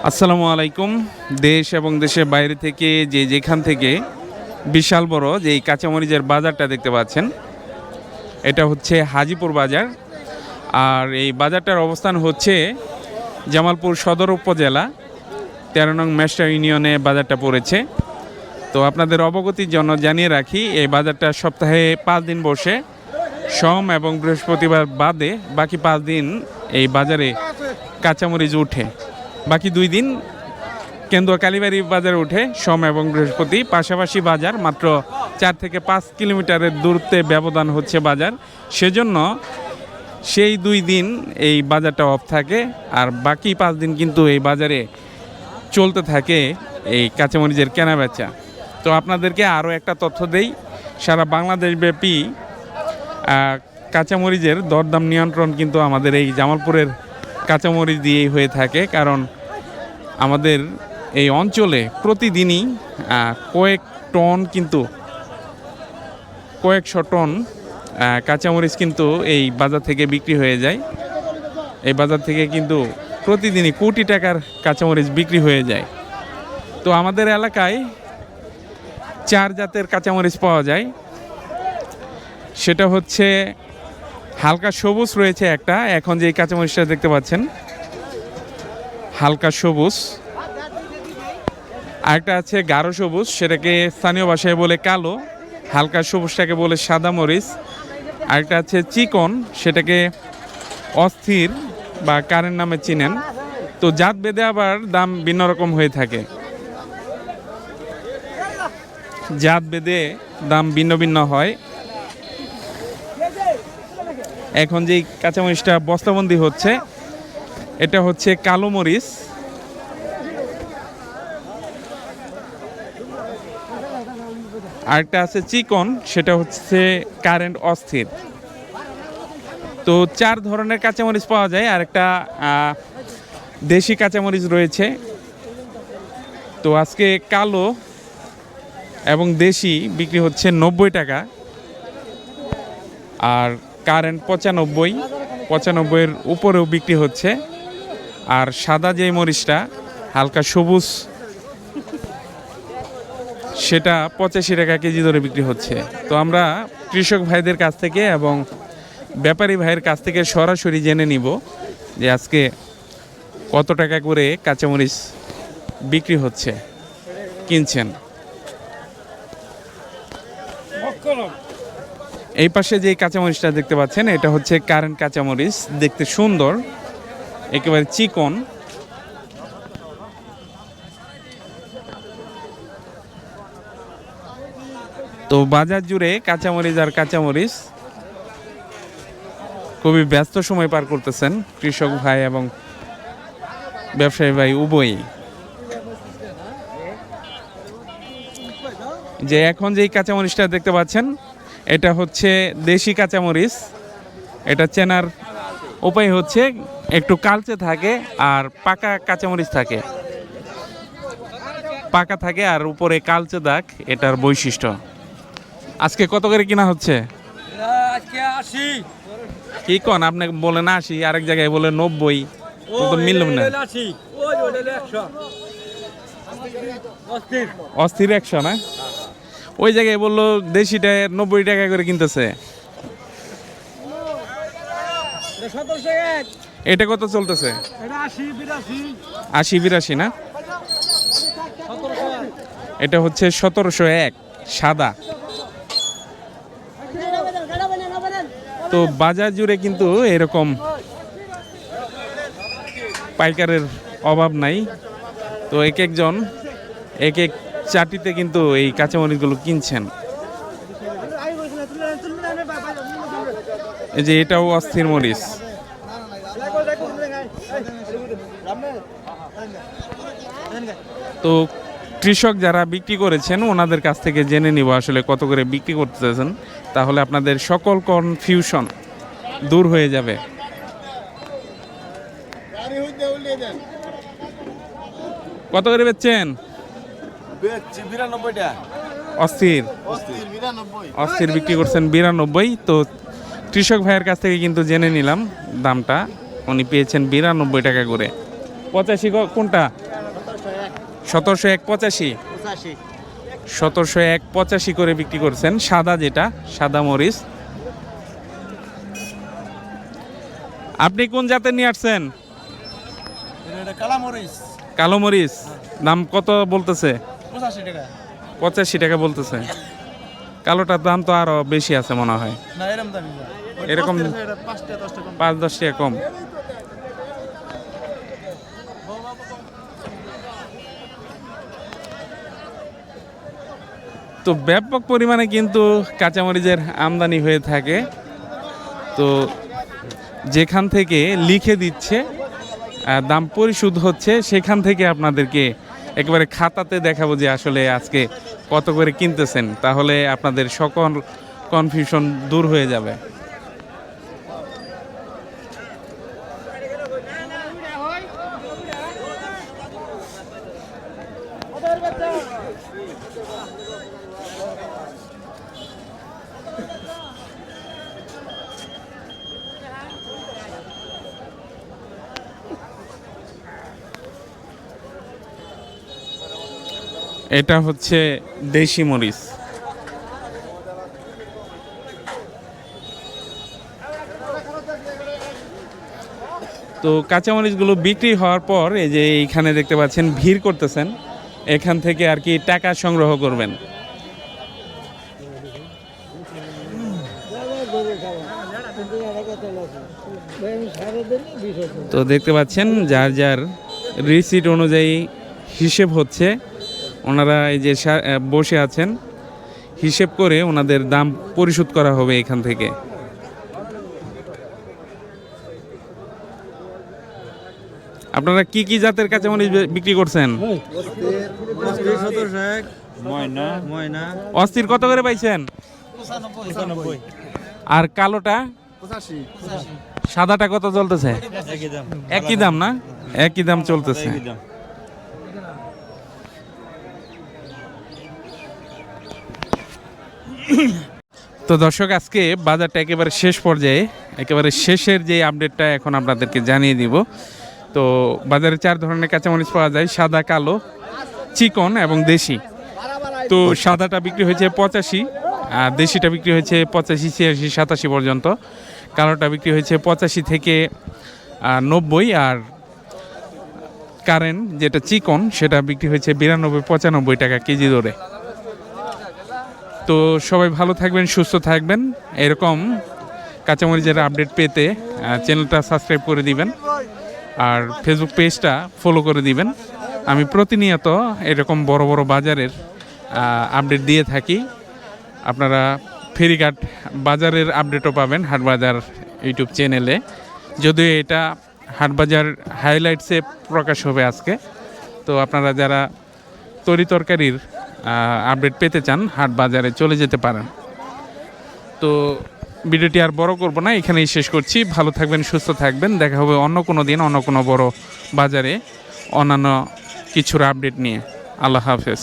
আসসালামু আলাইকুম। দেশ এবং দেশের বাইরে থেকে যে যেখান থেকে বিশাল বড় যে এই কাঁচামরিচের বাজারটা দেখতে পাচ্ছেন, এটা হচ্ছে হাজিপুর বাজার। আর এই বাজারটার অবস্থান হচ্ছে জামালপুর সদর উপজেলা ১৩ নং মেষ্টা ইউনিয়নে বাজারটা পড়েছে। তো আপনাদের অবগতির জন্য জানিয়ে রাখি, এই বাজারটা সপ্তাহে ৫ দিন বসে। সোম এবং বৃহস্পতিবার বাদে বাকি ৫ দিন এই বাজারে কাঁচামরিচ উঠে। বাকি ২ দিন কেন্দুয়া কালীবাড়ি বাজারে উঠে সোম এবং বৃহস্পতি। পাশাপাশি বাজার মাত্র ৪ থেকে ৫ কিলোমিটারের দূরত্বে ব্যবধান হচ্ছে বাজার, সেজন্য সেই ২ দিন এই বাজারটা অফ থাকে। আর বাকি ৫ দিন কিন্তু এই বাজারে চলতে থাকে এই কাঁচামরিচের কেনাবেচা। তো আপনাদেরকে আরও একটা তথ্য দেই, সারা বাংলাদেশব্যাপী কাঁচামরিচের দরদাম নিয়ন্ত্রণ কিন্তু আমাদের এই জামালপুরের কাঁচামরিচ দিয়েই হয়ে থাকে। কারণ আমাদের এই অঞ্চলে প্রতিদিনই কয়েকশো টন কাঁচামরিচ কিন্তু এই বাজার থেকে বিক্রি হয়ে যায়। এই বাজার থেকে কিন্তু প্রতিদিনই কোটি টাকার কাঁচামরিচ বিক্রি হয়ে যায়। তো আমাদের এলাকায় ৪ জাতের কাঁচামরিচ পাওয়া যায়। সেটা হচ্ছে হালকা সবুজ রয়েছে একটা, এখন যে কাঁচামরিচটা দেখতে পাচ্ছেন হালকা সবুজ। আরেকটা আছে গাঢ় সবুজ, সেটাকে স্থানীয় ভাষায় বলে কালো। হালকা সবুজটাকে বলে সাদা মরিচ। আরেকটা আছে চিকন, সেটাকে অস্থির বা কারেন্ট নামে চিনেন। তো জাত ভেদে আবার দাম ভিন্ন রকম হয়ে থাকে, জাত ভেদে দাম ভিন্ন ভিন্ন হয়। এখন যেই কাঁচামরিচটা বস্তাবন্দি হচ্ছে এটা হচ্ছে কালো মরিচ। আরেকটা আছে চিকন, সেটা হচ্ছে কারেন্ট অস্থির। তো ৪ ধরনের কাঁচামরিচ পাওয়া যায়। আর একটা দেশি কাঁচামরিচ রয়েছে। তো আজকে কালো এবং দেশি বিক্রি হচ্ছে ৯০ টাকা, আর কারেন্ট ৯৫-৯৫-এর উপরেও বিক্রি হচ্ছে। আর সাদা যে মরিচটা হালকা সবুজ সেটা ৮৫ টাকা কেজি ধরে বিক্রি হচ্ছে। তো আমরা কৃষক ভাইদের কাছ থেকে এবং ব্যাপারী ভাইয়ের কাছ থেকে সরাসরি জেনে নিব যে আজকে কত টাকা করে কাঁচামরিচ বিক্রি হচ্ছে, কিনছেন। এই পাশে যে কাঁচামরিচটা দেখতে পাচ্ছেন এটা হচ্ছে কারেন্ট কাঁচামরিচ, দেখতে সুন্দর, একেবারে চিকন। তো বাজার জুড়ে কাঁচামরিচ আর কাঁচামরিচ খুবই ব্যস্ত সময় পার করতেছেন কৃষক ভাই এবং ব্যবসায়ী ভাই উভয়ই। যে এখন যেই কাঁচামরিচটা দেখতে পাচ্ছেন এটা হচ্ছে দেশি কাঁচামরিচ। এটা চেনার উপায় হচ্ছে একটু কালচে থাকে আর পাকা কাঁচামরিচ থাকে, পাকা থাকে আর উপরে কালচে দাগ, এটার বৈশিষ্ট্য। আজকে কত করে কিনা হচ্ছে? কি কন আপনি বলেন ৮০, আরেক জায়গায় বলে ৯০, তো মিললাম না। অস্থির ১০০ না? ওই জায়গায় বললো দেশিটা ৯০ টাকা করে কিনতেছে। এটা কত চলতেছে? ৮০-৮২ না? এটা হচ্ছে ১৭০১ সাদা। তো বাজার জুড়ে কিন্তু এরকম পাইকারের অভাব নাই। তো এক একজন এক এক চাটিতে কিন্তু এই কাঁচামরিচগুলো কিনছেন। এই যে এটাও অস্থির মরিচ। তো কৃষক যারা বিক্রি করেছেন ওনাদের কাছ থেকে জেনে নিব আসলে কত করে বিক্রি করতেছেন, তাহলে আপনাদের সকল কনফিউশন দূর হয়ে যাবে। কত করে বেচছেন? অস্থির অস্থির বিক্রি করছেন ৯২। তো কৃষক ভাইয়ের কাছ থেকে কিন্তু জেনে নিলাম দামটা, উনি পেয়েছেন ৯২ টাকা করে। ৮৫ কোনটা? 1785 1785 করে বিক্রি করছেন। সাদা যেটা সাদা মরিচ। আপনি কোন জাতের নিয়ে আসছেন? কালো মরিচ। দাম কত বলতেছে? 85 টাকা বলতেছে। কালোটার দাম তো আরো বেশি আছে মনে হয়। এরকম 5-10 টাকা কম। তো ব্যাপক পরিমাণে কিন্তু কাঁচামরিচের আমদানি হয়ে থাকে। তো যেখান থেকে লিখে দিচ্ছে দাম পরিশোধ হচ্ছে, সেখান থেকে আপনাদেরকে একেবারে খাতাতে দেখাবো যে আসলে আজকে কত করে কিনতেছেন, তাহলে আপনাদের সকল কনফিউশন দূর হয়ে যাবে। এটা হচ্ছে দেশি মরিচ। তো কাঁচামরিচগুলো বিক্রি হওয়ার পর এই যে এইখানে দেখতে পাচ্ছেন ভিড় করতেছেন, এখান থেকে আর কি টাকা সংগ্রহ করবেন। তো দেখতে পাচ্ছেন যার যার রিসিট অনুযায়ী হিসেব হচ্ছে, ওনারা এই যে বসে আছেন, হিসেব করে ওনাদের দাম পরিশোধ করা হবে এখান থেকে। আপনারা কি কি জাতের কাঁচামরিচ বিক্রি করছেন? অস্থির কত করে পাইছেন? আর কালোটা? সাদাটা কত চলতেছে? একই দাম না? একই দাম চলতেছে। তো দর্শক, আজকে বাজারটা একেবারে শেষ পর্যায়ে, একেবারে শেষের যে আপডেটটা এখন আপনাদেরকে জানিয়ে দিব। তো বাজারে 4 ধরনের কাঁচামরিচ পাওয়া যায়, সাদা, কালো, চিকন এবং দেশি। তো সাদাটা বিক্রি হয়েছে 85, আর দেশিটা বিক্রি হয়েছে 85, 86, 87 পর্যন্ত। কালোটা বিক্রি হয়েছে 85 থেকে 90, আর কারেন্ট যেটা চিকন সেটা বিক্রি হয়েছে 92, 95 টাকা কেজি দরে। তো সবাই ভালো থাকবেন, সুস্থ থাকবেন। এরকম কাঁচামরিচের আপডেট পেতে চ্যানেলটা সাবস্ক্রাইব করে দিবেন, আর ফেসবুক পেজটা ফলো করে দিবেন। আমি প্রতিনিয়ত এরকম বড় বড় বাজারের আপডেট দিয়ে থাকি। আপনারা ফেরিঘাট বাজারের আপডেটও পাবেন হাটবাজার ইউটিউব চ্যানেলে। যদিও এটা হাটবাজার হাইলাইটসে প্রকাশ হবে আজকে। তো আপনারা যারা তরিতরকারির আপডেট পেতে চান, হাট বাজারে চলে যেতে পারেন। তো ভিডিওটি আর বড় করব না, এখানেই শেষ করছি। ভালো থাকবেন, সুস্থ থাকবেন। দেখা হবে অন্য কোনো দিন, অন্য কোনো বড় বাজারে অন্যান্য কিছুর আপডেট নিয়ে। আল্লাহ হাফেজ।